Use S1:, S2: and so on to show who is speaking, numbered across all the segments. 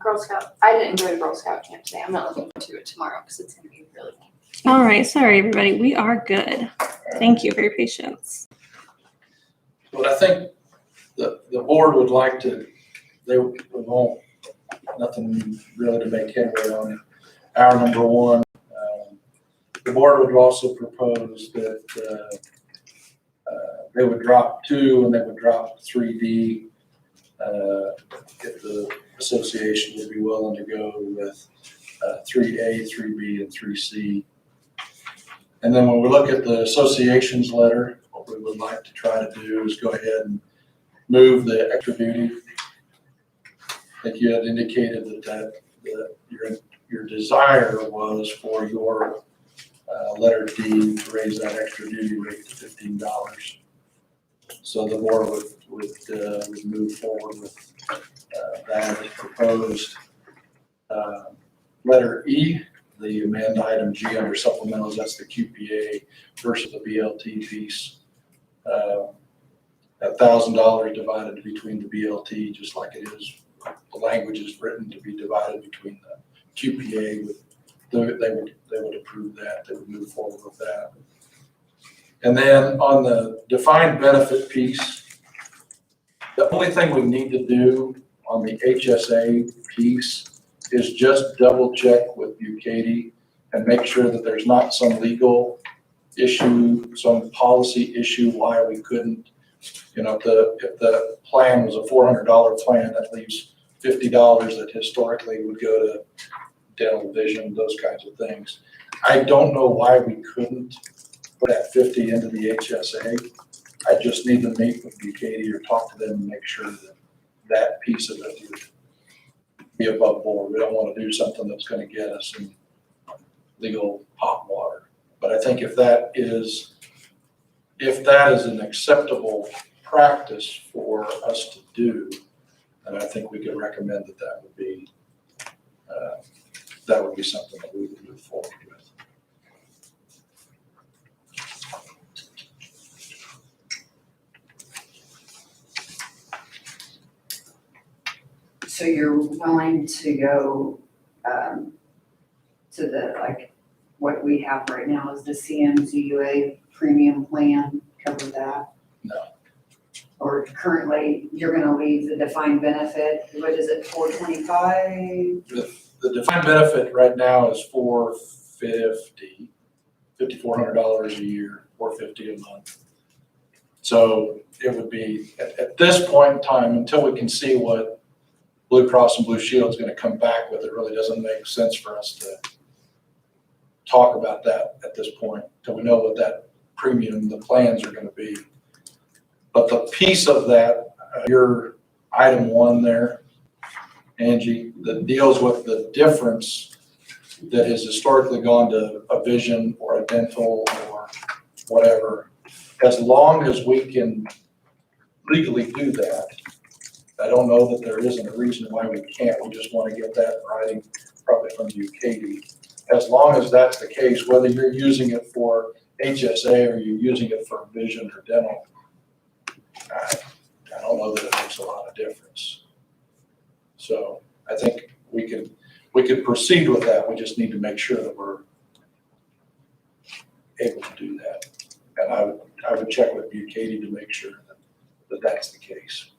S1: Girl Scout. I didn't enjoy Girl Scout camp today. I'm not looking forward to it tomorrow because it's going to be really fun.
S2: All right, sorry everybody, we are good. Thank you for your patience.
S3: But I think the board would like to, they won't, nothing really to make headway on our number one. The board would also propose that they would drop 2 and they would drop 3D if the association would be willing to go with 3A, 3B, and 3C. And then when we look at the association's letter, what we would like to try to do is go ahead and move the extra duty. I think you had indicated that your desire was for your letter D to raise that extra duty rate to $15. So the board would move forward with that as proposed. Letter E, the amend item G under supplementals, that's the QPA versus the BLT piece. $1,000 divided between the BLT, just like it is, the language is written to be divided between the QPA. They would approve that. They would move forward with that. And then on the defined benefit piece, the only thing we need to do on the HSA piece is just double check with Bucati and make sure that there's not some legal issue, some policy issue why we couldn't, you know, if the plan was a $400 plan, that leaves $50 that historically would go to dental, vision, those kinds of things. I don't know why we couldn't put that 50 into the HSA. I just need to meet with Bucati or talk to them and make sure that that piece of it would be above board. We don't want to do something that's going to get us in legal hot water. But I think if that is an acceptable practice for us to do, then I think we could recommend that would be something that we would move forward with.
S4: So you're willing to go to the, like, what we have right now is the CMZUA premium plan, cover that?
S3: No.
S4: Or currently, you're gonna leave the defined benefit, what is it, $425?
S3: The defined benefit right now is $5,400 a year, $450 a month. So it would be, at this point in time, until we can see what Blue Cross and Blue Shield is going to come back with, it really doesn't make sense for us to talk about that at this point until we know what that premium, the plans are going to be. But the piece of that, your item 1 there, Angie, that deals with the difference that has historically gone to a vision or a dental or whatever, as long as we can legally do that. I don't know that there isn't a reason why we can't. We just want to get that in writing, probably from Bucati. As long as that's the case, whether you're using it for HSA or you're using it for vision or dental, I don't know that it makes a lot of difference. So I think we could proceed with that. We just need to make sure that we're able to do that. And I would check with Bucati to make sure that that's the case.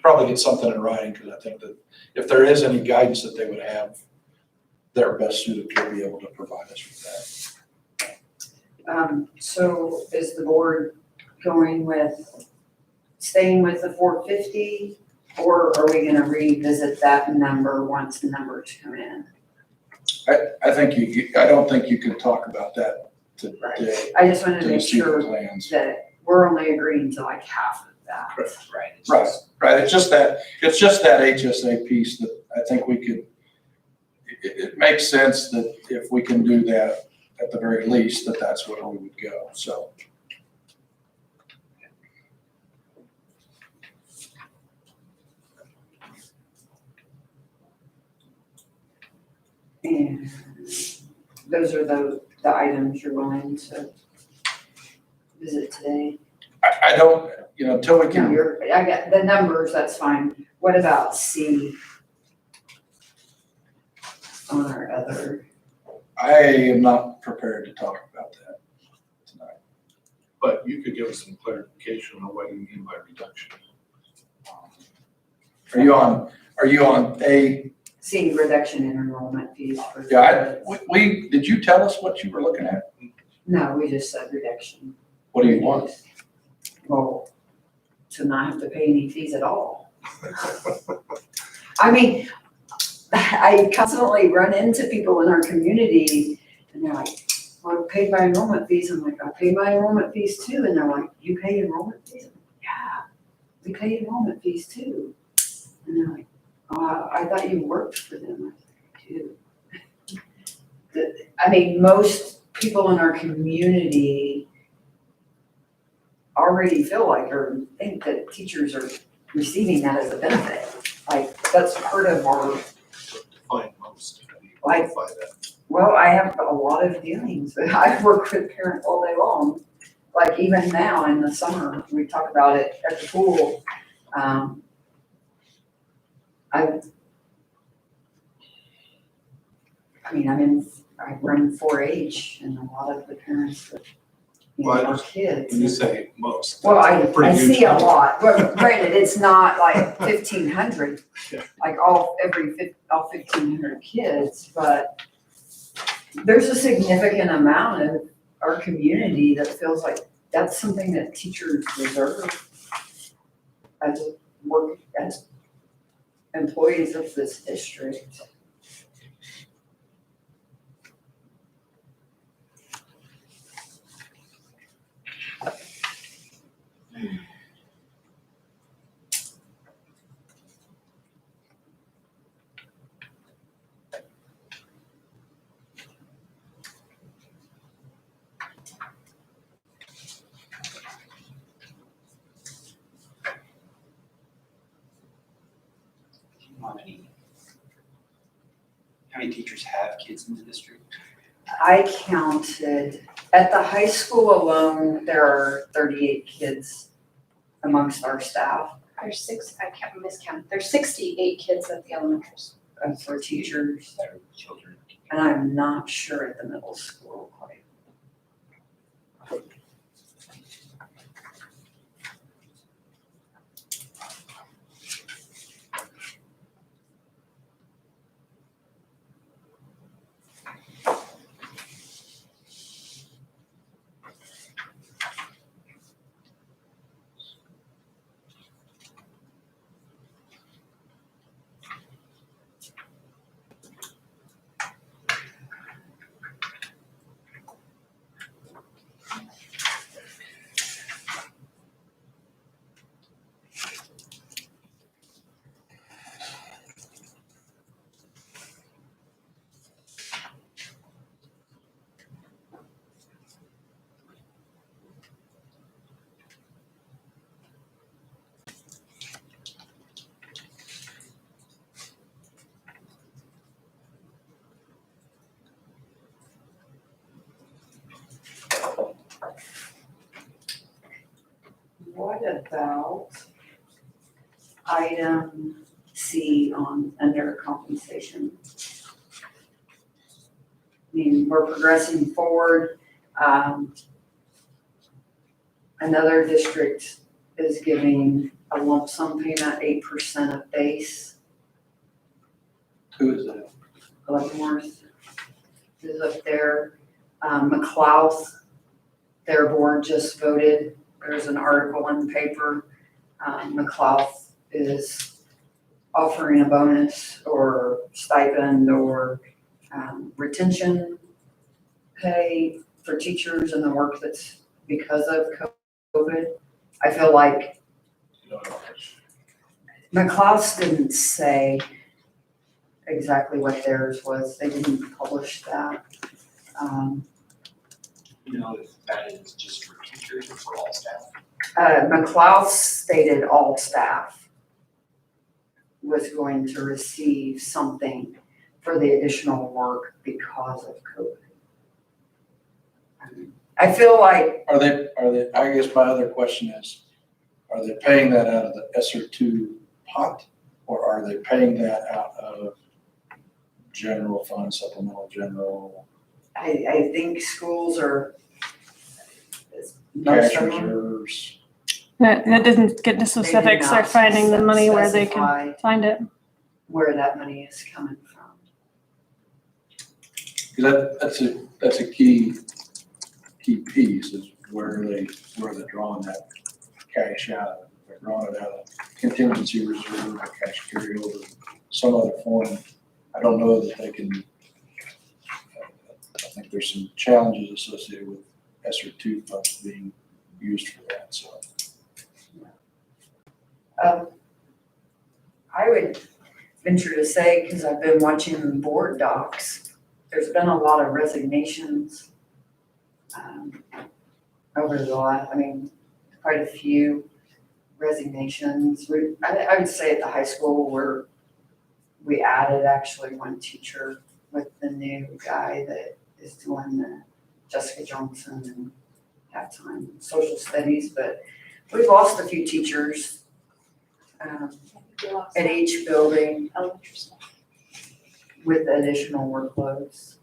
S3: Probably get something in writing, because I think that if there is any guidance that they would have, they're best suited to be able to provide us with that.
S4: So is the board going with, staying with the 450, or are we gonna revisit that number once the numbers come in?
S3: I think I don't think you can talk about that today.
S4: Right. I just wanted to make sure
S3: plans.
S4: that we're only agreeing to like half of that.
S3: Right. It's just that HSA piece that I think we could, it makes sense that if we can do that at the very least, that's where we would go, so.
S4: And those are the items you're willing to visit today?
S3: I don't, until we
S4: No,
S3: can.
S4: I get the numbers, that's fine. What about C? on our other,
S3: I am not prepared to talk about that tonight.
S5: But you could give us some clarification on what you mean by reduction.
S3: Are you on A?
S4: seeing reduction in enrollment fees for.
S3: Yeah, did you tell us what you were looking at?
S4: No, we just said reduction.
S3: What do you want?
S4: Well, to not have to pay any fees at all. I mean, I constantly run into people in our community and they're like, well, I paid my enrollment fees. I'm like, I pay my enrollment fees too. And they're like, you pay enrollment fees? I'm like, yeah, we pay enrollment fees too. And they're like, oh, I thought you worked for them. I was like, I do. I mean, most people in our community already feel like or think that teachers are receiving that as a benefit. Like, that's part of our,
S5: Define most, how do you
S4: Like-
S5: qualify that?
S4: well, I have a lot of dealings, but I work with parents all day long. Like even now in the summer, we talk about it at the pool. I run 4-H and a lot of the parents that,
S5: Well,
S4: our kids.
S5: When you say most.
S4: Well,
S5: that's a
S4: I
S5: pretty huge
S4: see a
S5: number.
S4: lot, but granted, it's not like 1,500,
S5: Yeah.
S4: like all 1,500 kids, but there's a significant amount of our community that feels like that's something that teachers deserve as employees of this district.
S6: How many teachers have kids in the district?
S4: I counted, at the high school alone, there are 38 kids amongst our staff
S1: There's miscounted. There's 68 kids at the elementary school.
S4: for teachers,
S6: That are children.
S4: and I'm not sure at the middle school quite. What about item C under compensation? I mean, we're progressing forward. Another district is giving a lump sum payment, 8% of base.
S3: Who is that?
S4: Leavenworth is up there. McLeod, their board just voted. There's an article in the paper. McLeod is offering a bonus or stipend or retention pay for teachers and the work that's because of COVID. I feel like
S5: You know, how much?
S4: McLeod didn't say exactly what theirs was. They didn't publish that.
S6: You know, if that is just for teachers or for all staff?
S4: McLeod stated all staff was going to receive something for the additional work because of COVID. I feel like,
S3: Are they, I guess my other question is, are they paying that out of the ESSER two pot? Or are they paying that out of general fund, supplemental general,
S4: I think schools are, most
S3: cash
S4: of them,
S2: that
S3: reserves.
S2: doesn't get into
S4: they do
S2: specifics. They're
S4: not
S2: finding the money where they can
S4: specify
S2: find it.
S4: where that money is coming from.
S3: That's a key piece is where they're drawing that cash out of. They're drawing it out of contingency reserve or cash carryover, some other form. I don't know that they can, I think there's some challenges associated with ESSER two funds being used for that, so.
S4: I would venture to say, because I've been watching board docs, there's been a lot of resignations over the last, quite a few resignations. I would say at the high school where we added actually one teacher with the new guy that is doing the Jessica Johnson and half-time social studies, but we've lost a few teachers at each building
S1: Elementary school.
S4: with additional workloads.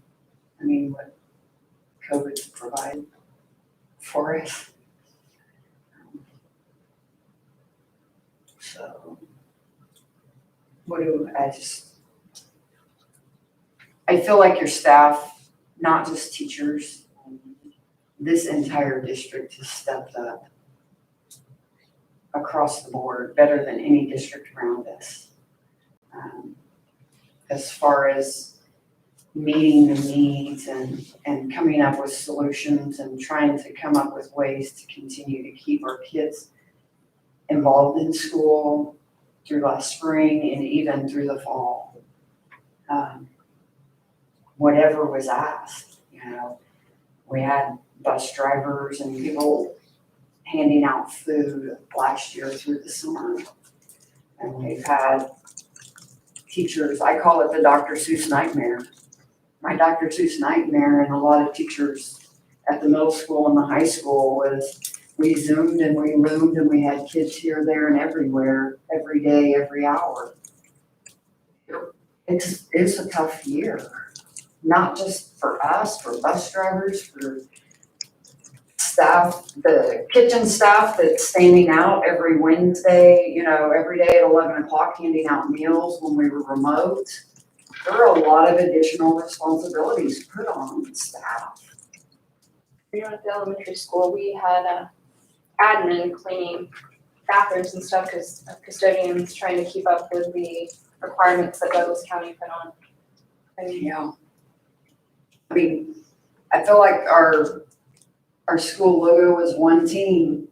S4: What COVID provided for us. So, I feel like your staff, not just teachers, this entire district has stepped up across the board, better than any district around us. As far as meeting the needs and coming up with solutions and trying to come up with ways to continue to keep our kids involved in school through last spring and even through the fall. Whatever was asked, we had bus drivers and people handing out food last year through the summer. And we've had teachers, I call it the Dr. Seuss nightmare. My Dr. Seuss nightmare and a lot of teachers at the middle school and the high school was we Zoomed and we Loomed and we had kids here, there, and everywhere, every day, every hour. It's a tough year, not just for us, for bus drivers, for staff, the kitchen staff that's standing out every Wednesday, every day at 11 o'clock handing out meals when we were remote. There are a lot of additional responsibilities put on staff.
S1: At the elementary school, we had admin cleaning bathrooms and stuff because custodians trying to keep up with the requirements that Douglas County put on.
S4: Yeah. I feel like our school logo was one team.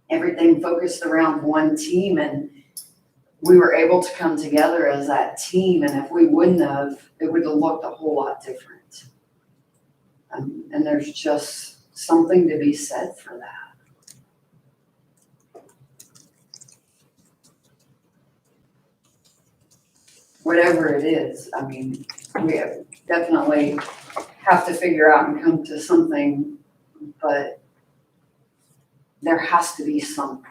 S4: Everything focused around one team, and we were able to come together as that team. And if we wouldn't have, it would have looked a whole lot different. And there's just something to be said for that. Whatever it is, we definitely have to figure out and come to something, but there has to be something.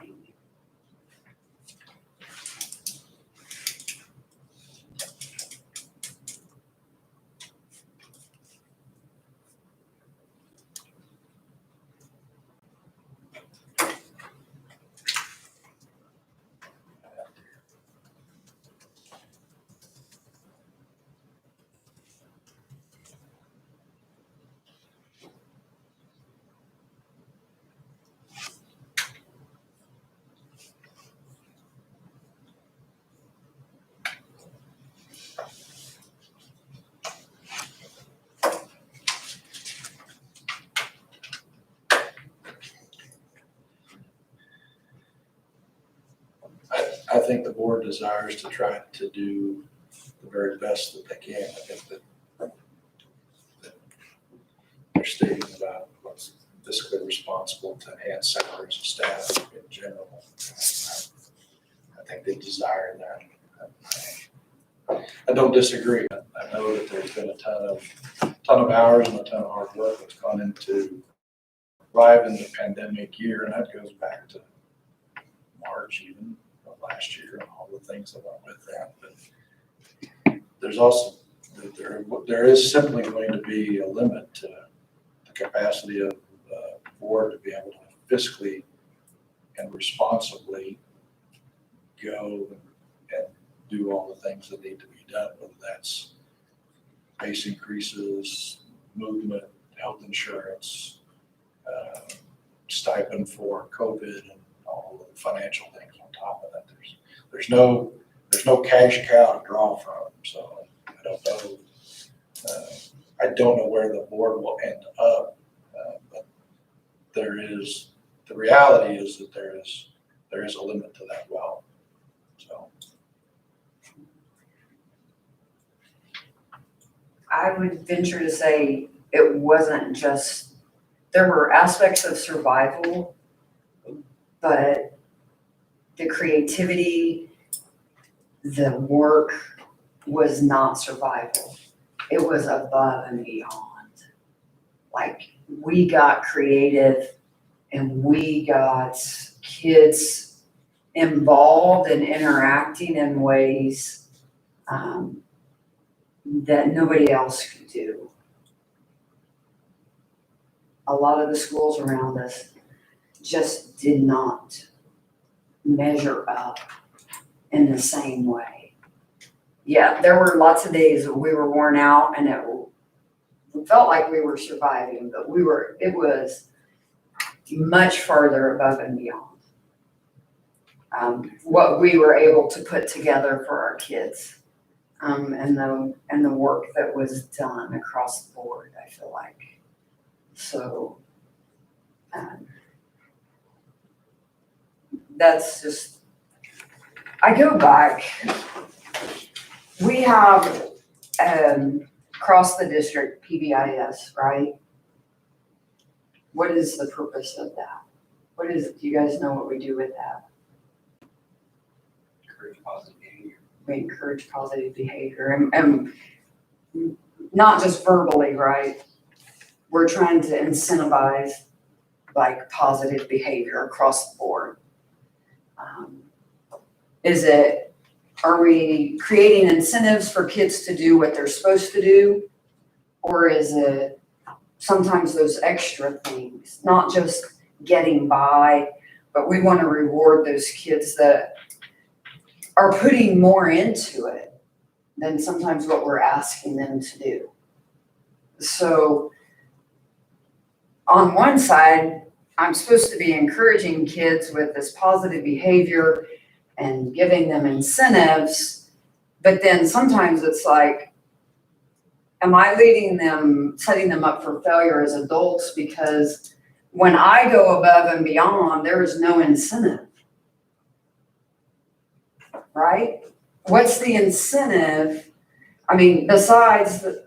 S3: I think the board desires to try to do the very best that they can. I think that they're stating about what's fiscally responsible to enhance salaries of staff in general. I think they desire that. I don't disagree. I know that there's been a ton of hours and a ton of hard work that's gone into surviving the pandemic year, and that goes back to March even of last year and all the things that went with that. But there's also the that there is simply going to be a limit to the capacity of the board to be able to fiscally and responsibly go and do all the things that need to be done, whether that's base increases, movement, health insurance, stipend for COVID, and all the financial things on top of that. There's no cash cow to draw from, so I don't know. I don't know where the board will end up, but the reality is that there is a limit to that well. So
S4: I would venture to say it wasn't just, there were aspects of survival, but the creativity, the work was not survival. It was above and beyond. Like, we got creative and we got kids involved and interacting in ways that nobody else could do. A lot of the schools around us just did not measure up in the same way. Yeah, there were lots of days that we were worn out and it felt like we were surviving, but it was much farther above and beyond what we were able to put together for our kids, and the work that was done across the board, I feel like. So that's just, I go back, we have across the district PBIS, right? What is the purpose of that? What is it? Do you guys know what we do with that?
S6: Encourage positive behavior.
S4: We encourage positive behavior and not just verbally, right? We're trying to incentivize like positive behavior across the board. Are we creating incentives for kids to do what they're supposed to do? Or is it sometimes those extra things, not just getting by, but we want to reward those kids that are putting more into it than sometimes what we're asking them to do. So on one side, I'm supposed to be encouraging kids with this positive behavior and giving them incentives, but then sometimes it's like, am I setting them up for failure as adults? Because when I go above and beyond, there is no incentive, right? What's the incentive? I mean, besides the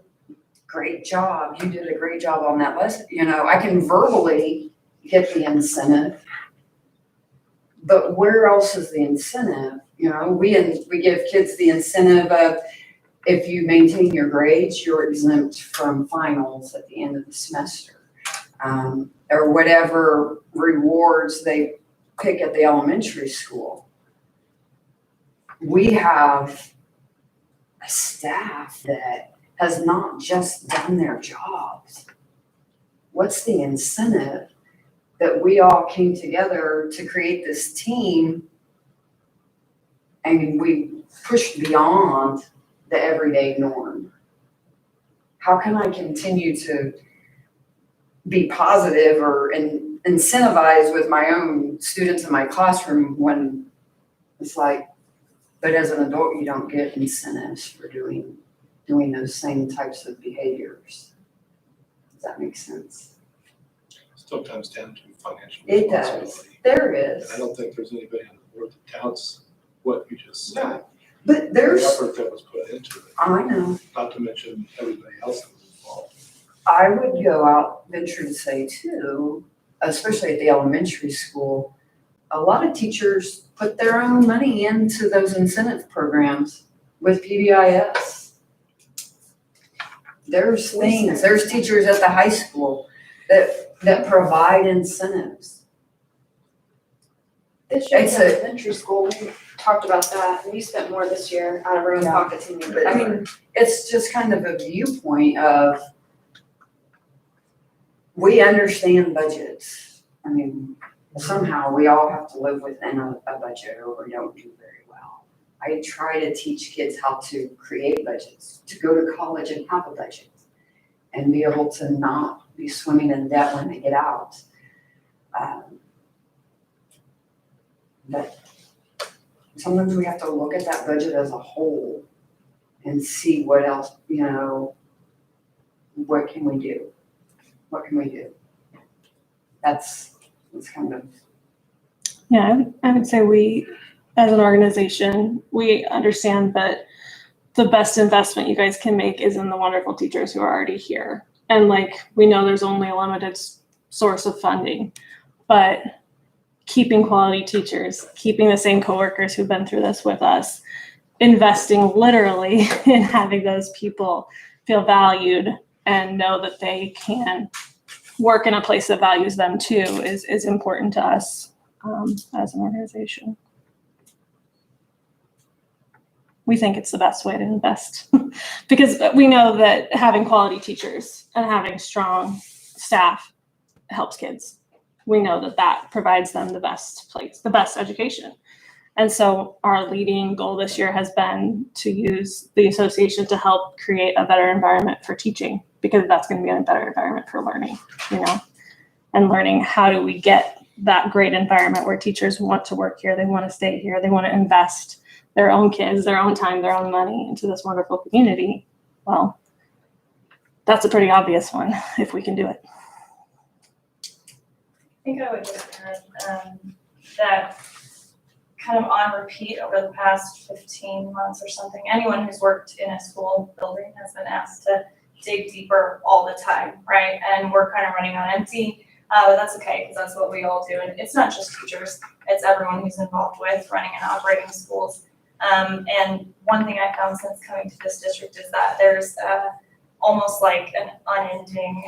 S4: great job, you did a great job on that lesson. I can verbally get the incentive, but where else is the incentive? We give kids the incentive of, if you maintain your grades, you're exempt from finals at the end of the semester, or whatever rewards they pick at the elementary school. We have a staff that has not just done their jobs. What's the incentive that we all came together to create this team and we pushed beyond the everyday norm? How can I continue to be positive or incentivize with my own students in my classroom when it's like, but as an adult, you don't get incentives for doing those same types of behaviors? Does that make sense?
S5: Still comes down to financial
S4: It does.
S5: responsibility.
S4: There is.
S5: And I don't think there's anybody on the board that touts what you just said.
S4: Right. But
S5: The
S4: there's,
S5: effort that was put into it,
S4: I know,
S5: not to mention everybody else that was involved.
S4: I would go out, venture to say too, especially at the elementary school, a lot of teachers put their own money into those incentive programs with PBIS. There's teachers at the high school that provide incentives.
S1: This year,
S4: It's
S1: at elementary school, we talked about that, and you spent more this year out of our own
S4: Yeah.
S1: pocket than you, but I mean,
S4: it's just kind of a viewpoint of, we understand budgets. I mean, somehow we all have to live within a budget or we don't do very well. I try to teach kids how to create budgets, to go to college and have a budget and be able to not be swimming in debt when they get out. But sometimes we have to look at that budget as a whole and see what else, what can we do? What can we do? That's kind of.
S2: Yeah, I would say we, as an organization, we understand that the best investment you guys can make is in the wonderful teachers who are already here. And like, we know there's only a limited source of funding, but keeping quality teachers, keeping the same coworkers who've been through this with us, investing literally in having those people feel valued and know that they can work in a place that values them too is important to us as an organization. We think it's the best way to invest because we know that having quality teachers and having strong staff helps kids. We know that that provides them the best place, the best education. And so our leading goal this year has been to use the association to help create a better environment for teaching, because that's going to be a better environment for learning, and learning how do we get that great environment where teachers want to work here, they want to stay here, they want to invest their own kids, their own time, their own money into this wonderful community. Well, that's a pretty obvious one if we can do it.
S7: I think I would just add that kind of on repeat over the past 15 months or something, anyone who's worked in a school building has been asked to dig deeper all the time, right? And we're kind of running on empty, but that's okay, because that's what we all do. And it's not just teachers, it's everyone who's involved with running and operating schools. And one thing I found since coming to this district is that there's almost like an unending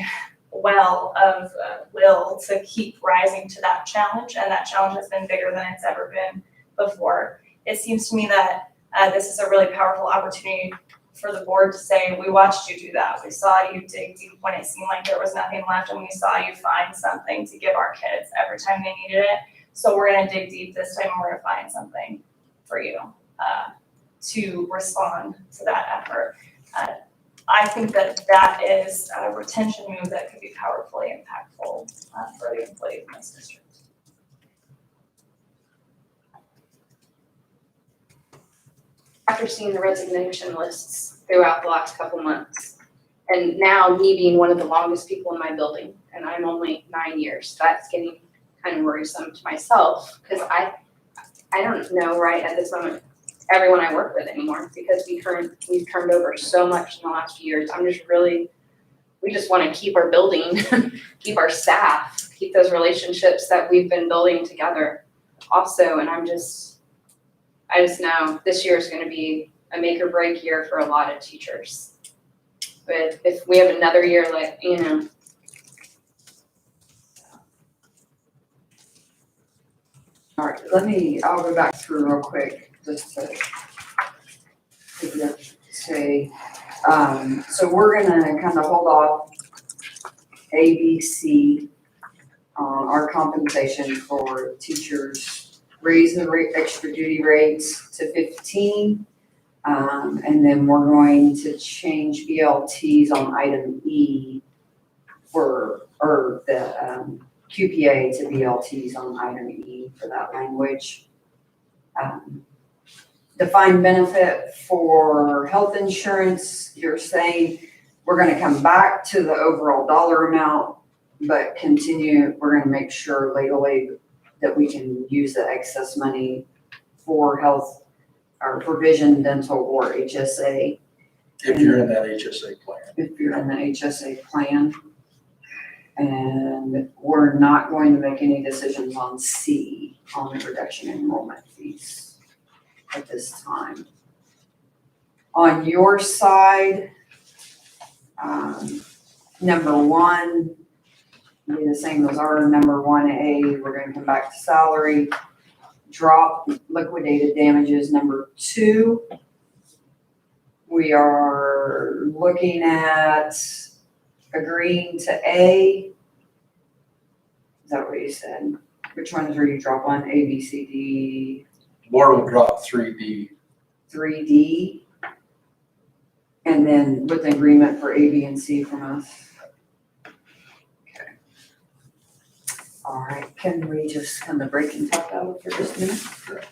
S7: well of will to keep rising to that challenge, and that challenge has been bigger than it's ever been before. It seems to me that this is a really powerful opportunity for the board to say, we watched you do that. We saw you dig deep when it seemed like there was nothing left, and we saw you find something to give our kids every time they needed it. So we're gonna dig deep this time, and we're gonna find something for you to respond to that effort. I think that is a retention move that could be powerfully impactful for the employees in this district.
S1: After seeing the resignation lists throughout the last couple months, and now me being one of the longest people in my building, and I'm only 9 years, that's getting kind of worrisome to myself, because I don't know right at this moment everyone I work with anymore, because we've turned over so much in the last few years. We just want to keep our building, keep our staff, keep those relationships that we've been building together also. And I just know this year is going to be a make or break year for a lot of teachers. But if we have another year like,
S4: All right, I'll go back through real quick just to say, so we're gonna kind of hold off A, B, C on our compensation for teachers, raise the extra duty rates to 15. And then we're going to change BLTs on item E or the QPA to BLTs on item E for that language. Defined benefit for health insurance, you're saying we're gonna come back to the overall dollar amount, but we're gonna make sure legally that we can use the excess money for health or provision, dental, or HSA.
S3: If you're in that HSA plan.
S4: If you're in the HSA plan. And we're not going to make any decisions on C, on the reduction in enrollment fees at this time. On your side, number one, be the same as our number 1A, we're gonna come back to salary, drop liquidated damages. Number 2, We are looking at agreeing to A. Is that what you said? Which ones were you drop on? A, B, C, D,
S3: Board will drop 3D.
S4: 3D? And then with an agreement for A, B, and C from us? Okay. All right, can we just kind of break and talk about it for just a minute?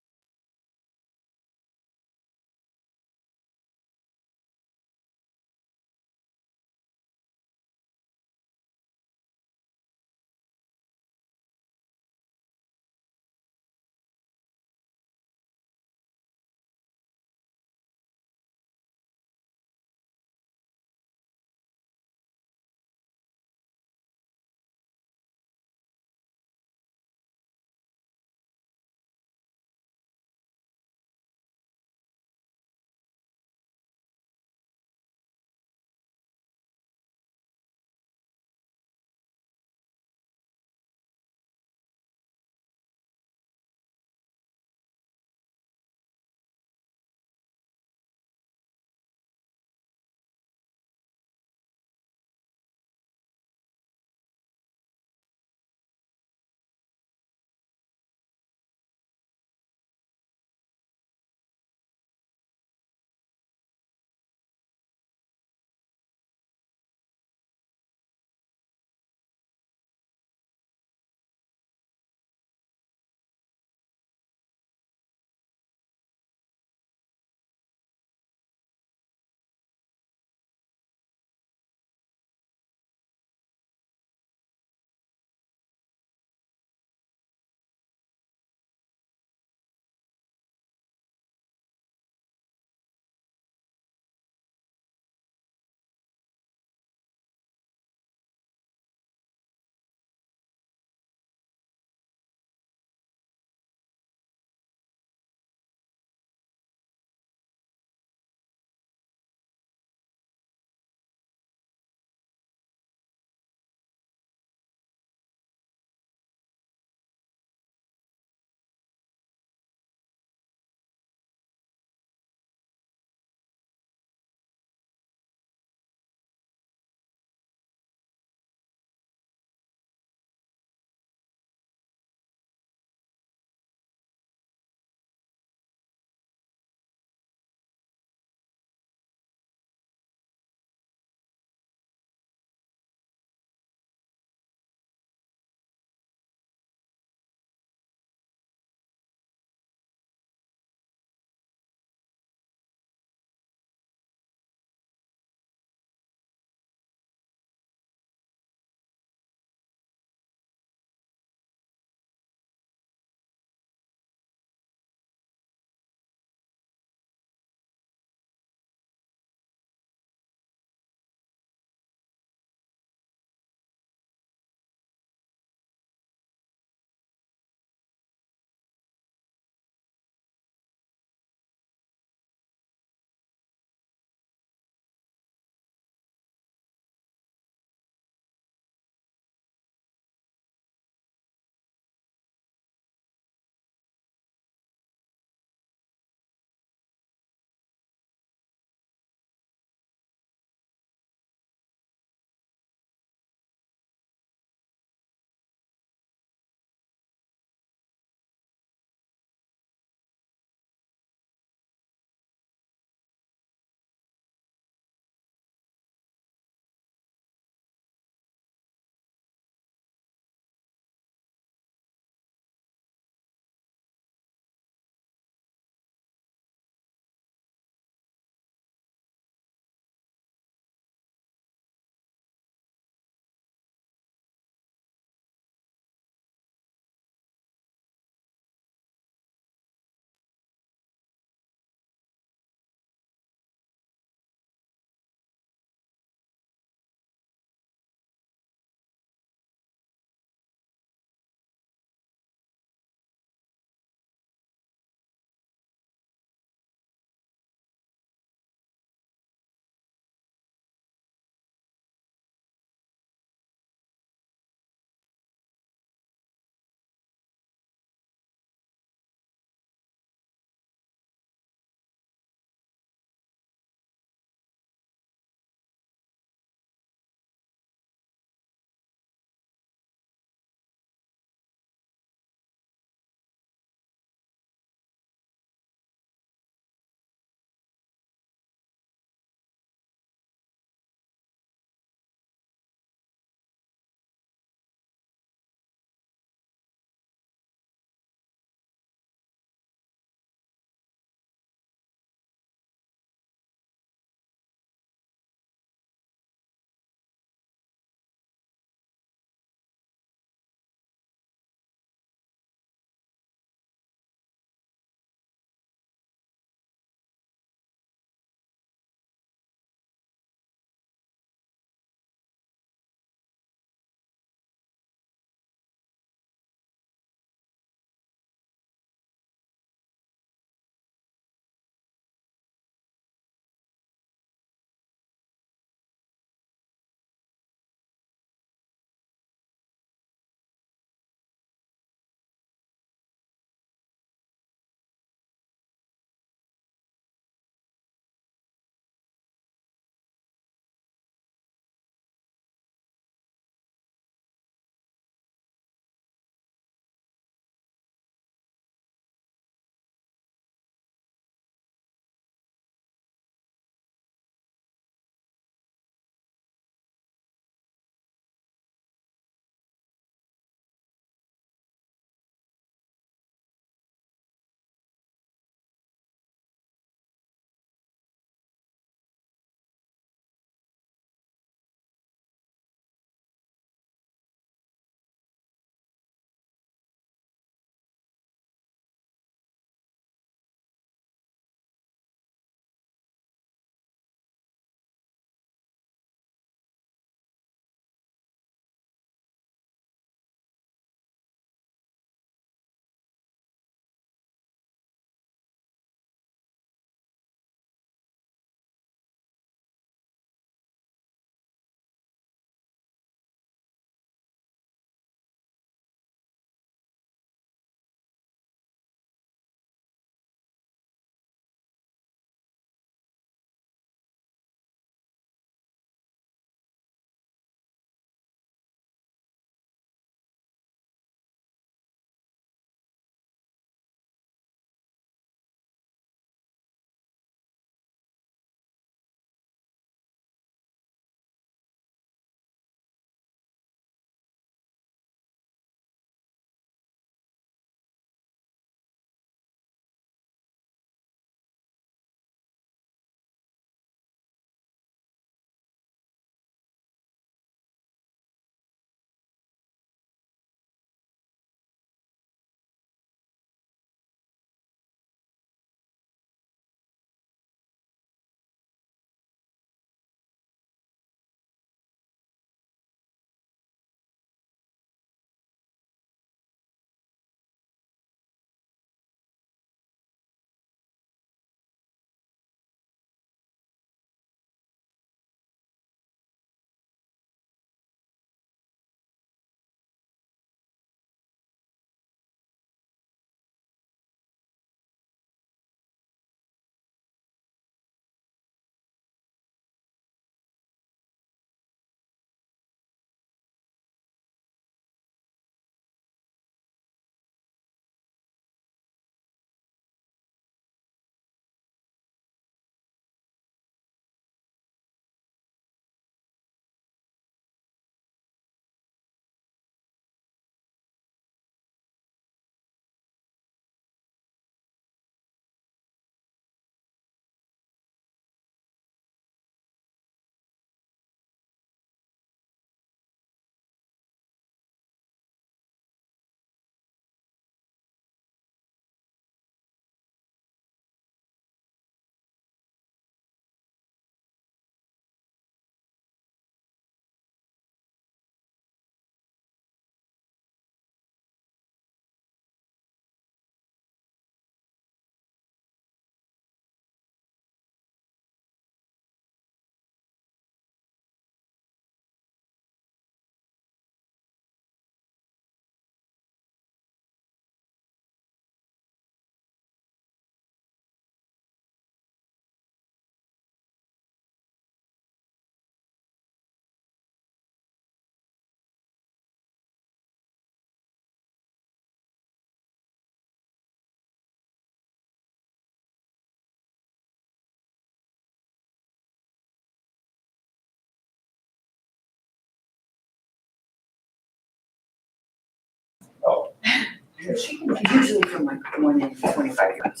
S4: But she can usually from like 1 in 25 yards.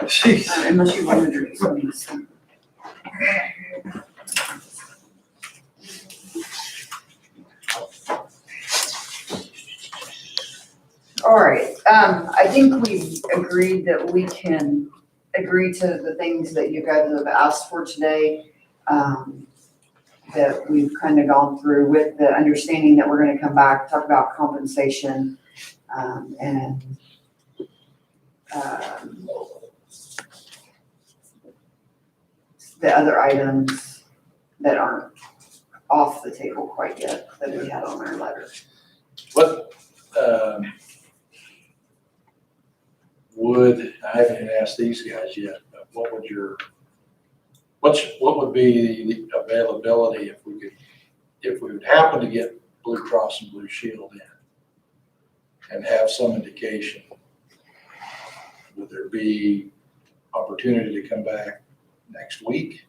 S3: Jeez.
S4: Unless you wanted to do something. All right, I think we agreed that we can agree to the things that you guys have asked for today. That we've kind of gone through with the understanding that we're gonna come back, talk about compensation, and the other items that aren't off the table quite yet that we had on our letter.
S3: What, I haven't even asked these guys yet, but what would be the availability if we would happen to get Blue Cross and Blue Shield in and have some indication? Would there be opportunity to come back next week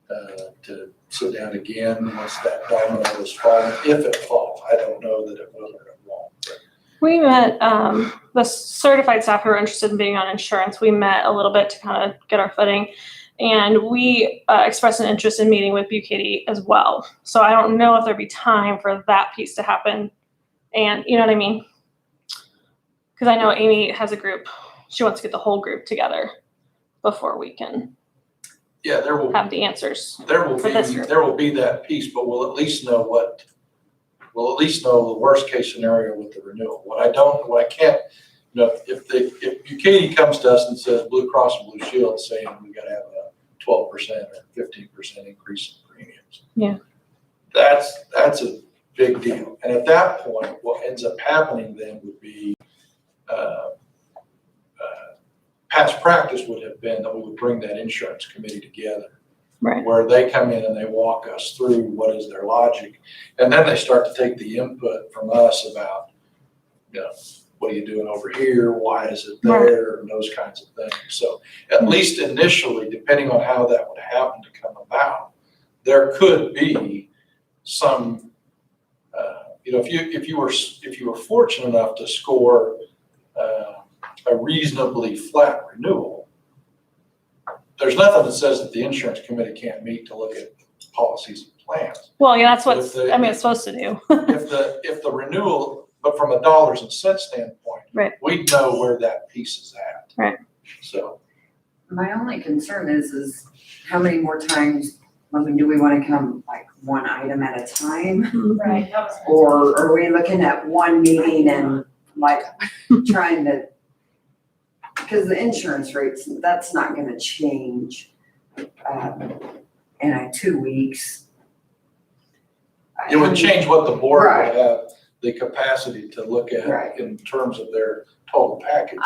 S3: to sit down again once that domino is falling? If it falls, I don't know that it will or it won't.
S2: We met, the certified staff who are interested in being on insurance, we met a little bit to kind of get our footing. And we expressed an interest in meeting with BKD as well. So I don't know if there'd be time for that piece to happen. And you know what I mean? Because I know Amy has a group, she wants to get the whole group together before we can
S3: Yeah, there will
S2: have the answers.
S3: There will
S2: For this
S3: be,
S2: group.
S3: there will be that piece, but we'll at least know the worst case scenario with the renewal. What I can't, if Buchanan comes to us and says Blue Cross and Blue Shield saying we gotta have a 12% or 15% increase in premiums.
S2: Yeah.
S3: That's a big deal. And at that point, what ends up happening then would be, past practice would have been that we would bring that insurance committee together.
S2: Right.
S3: Where they come in and they walk us through what is their logic. And then they start to take the input from us about, what are you doing over here? Why is it there? And those kinds of things. So at least initially, depending on how that would happen to come about, there could be some, if you were fortunate enough to score a reasonably flat renewal, there's nothing that says that the insurance committee can't meet to look at policies and plans.
S2: Well, yeah, that's what
S3: If
S2: it's supposed to do.
S3: If the renewal, but from a dollars and cents standpoint,
S2: Right.
S3: we'd know where that piece is at.
S2: Right.
S3: So,
S4: My only concern is how many more times, do we want to come like one item at a time?
S7: Right, that was.
S4: Or are we looking at one meeting and like trying to, because the insurance rates, that's not gonna change in 2 weeks.
S3: it would change what the board
S4: Right.
S3: would have the capacity to look
S4: Right.
S3: at in terms of their total package.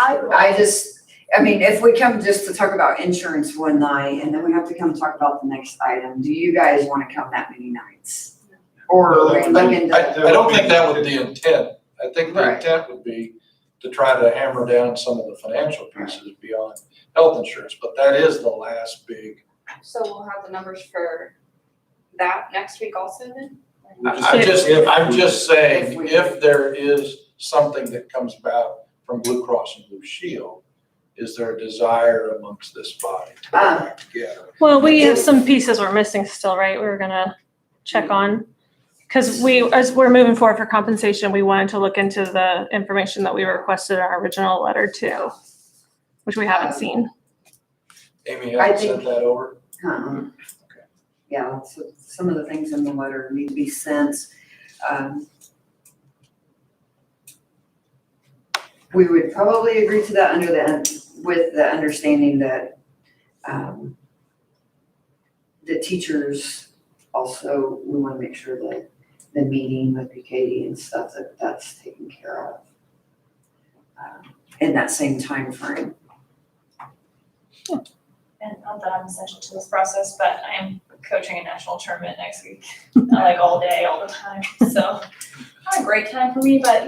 S4: If we come just to talk about insurance one night and then we have to come talk about the next item, do you guys want to come that many nights? Or are we looking
S3: I
S4: to,
S3: don't think that would be the intent. I think the
S4: Right.
S3: intent would be to try to hammer down some of the financial pieces beyond health insurance, but that is the last big.
S1: So we'll have the numbers for that next week also then?
S3: I'm just saying, if there is something that comes about from Blue Cross and Blue Shield, is there a desire amongst this body to go back together?
S2: Well, we have some pieces we're missing still, right? We were gonna check on. Because as we're moving forward for compensation, we wanted to look into the information that we requested in our original letter too, which we haven't seen.
S3: Amy,
S4: I
S3: have you
S4: think-
S3: sent that over?
S4: yeah, so some of the things in the letter need to be sent. We would probably agree to that with the understanding that the teachers also, we want to make sure that the meeting with BKD and stuff, that's taken care of in that same time frame.
S7: And not that I'm essential to this process, but I am coaching a national tournament next week, like all day, all the time. So not a great time for me, but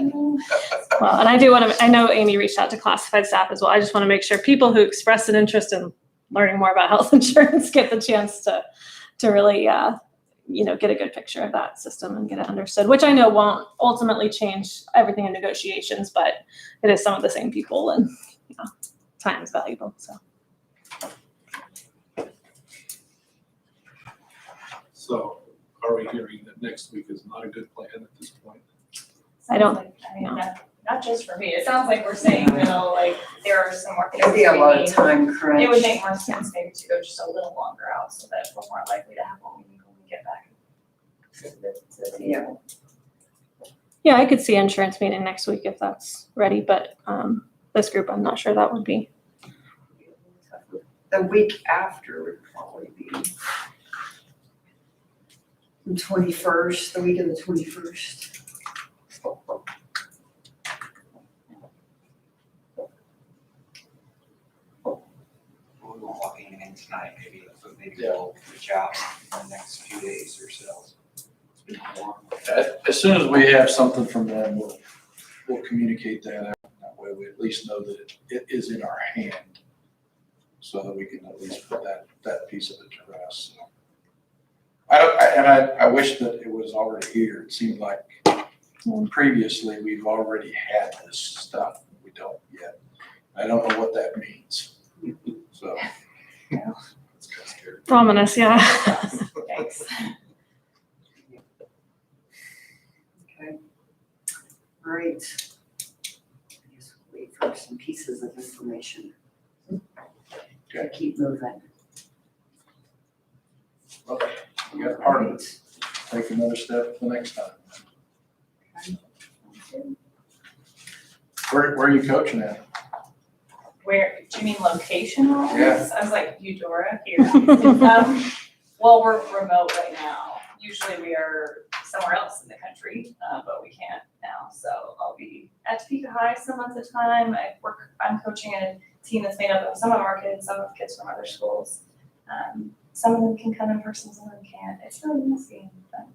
S2: Well, and I know Amy reached out to classified staff as well. I just want to make sure people who express an interest in learning more about health insurance get the chance to to really, get a good picture of that system and get it understood, which I know won't ultimately change everything in negotiations, but it is some of the same people and, time is valuable, so.
S5: So are we hearing that next week is not a good plan at this point?
S2: I don't-
S7: Sounds like- I mean,
S2: no.
S7: not just for me, it sounds like we're saying, like, there are some more things
S4: It'd be a
S7: we
S4: lot of
S7: need.
S4: time crunch.
S7: It would make more sense maybe to go just a little longer out so that we're more likely to have what we need when we get back to the table.
S2: Yeah, I could see insurance meeting next week if that's ready, but this group, I'm not sure that would be.
S4: The week after would probably be the 21st, the week of the 21st.
S6: We'll be walking in tonight, maybe
S3: Yeah.
S6: we'll reach out in the next few days or so. It's been warm.
S3: As soon as we have something from them, we'll communicate that out. That way we at least know that it is in our hand, so that we can at least put that piece of it to rest. So. I wish that it was already here. It seemed like previously we've already had this stuff. We don't yet. I don't know what that means. So.
S5: It's kind of scary.
S2: Ominous, yeah.
S7: Thanks.
S4: Okay. All right. I guess we'll wait for some pieces of information.
S3: Okay.
S4: Keep moving.
S3: Well, we got part of it. Take another step the next time. Where are you coaching at?
S7: Where, do you mean location wise?
S3: Yeah.
S7: I was like, Eudora here. Well, we're remote right now. Usually we are somewhere else in the country, but we can't now. So I'll be at Topeka High some months at a time. I'm coaching a team that's made up of some of our kids, some of kids from other schools. Some of them can come in person, some of them can't. It's really messy, but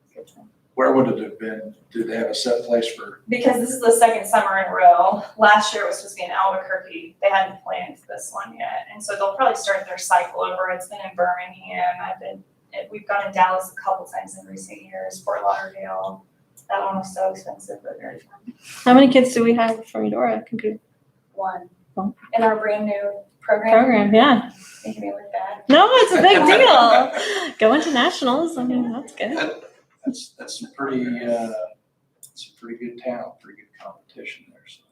S7: it's a good time.
S3: Where would it have been? Did they have a set place for?
S7: Because this is the second summer in a row. Last year it was supposed to be in Albuquerque. They hadn't planned this one yet. And so they'll probably start their cycle over. It's been in Birmingham. We've gone to Dallas a couple times in recent years, Fort Lauderdale. That one was so expensive, but very fun.
S2: How many kids do we have from Eudora computer
S7: One.
S2: Oh.
S7: In our brand new program.
S2: program? Yeah.
S7: Making me look bad.
S2: No, it's a big deal. Going to nationals, I mean, that's good.
S3: That's some pretty, it's a pretty good talent, pretty good competition there, so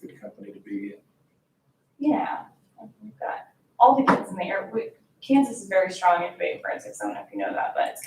S3: good company to be in.
S7: Yeah. We've got all the kids in there. Kansas is very strong in debate forensics. I don't know if you know that, but it's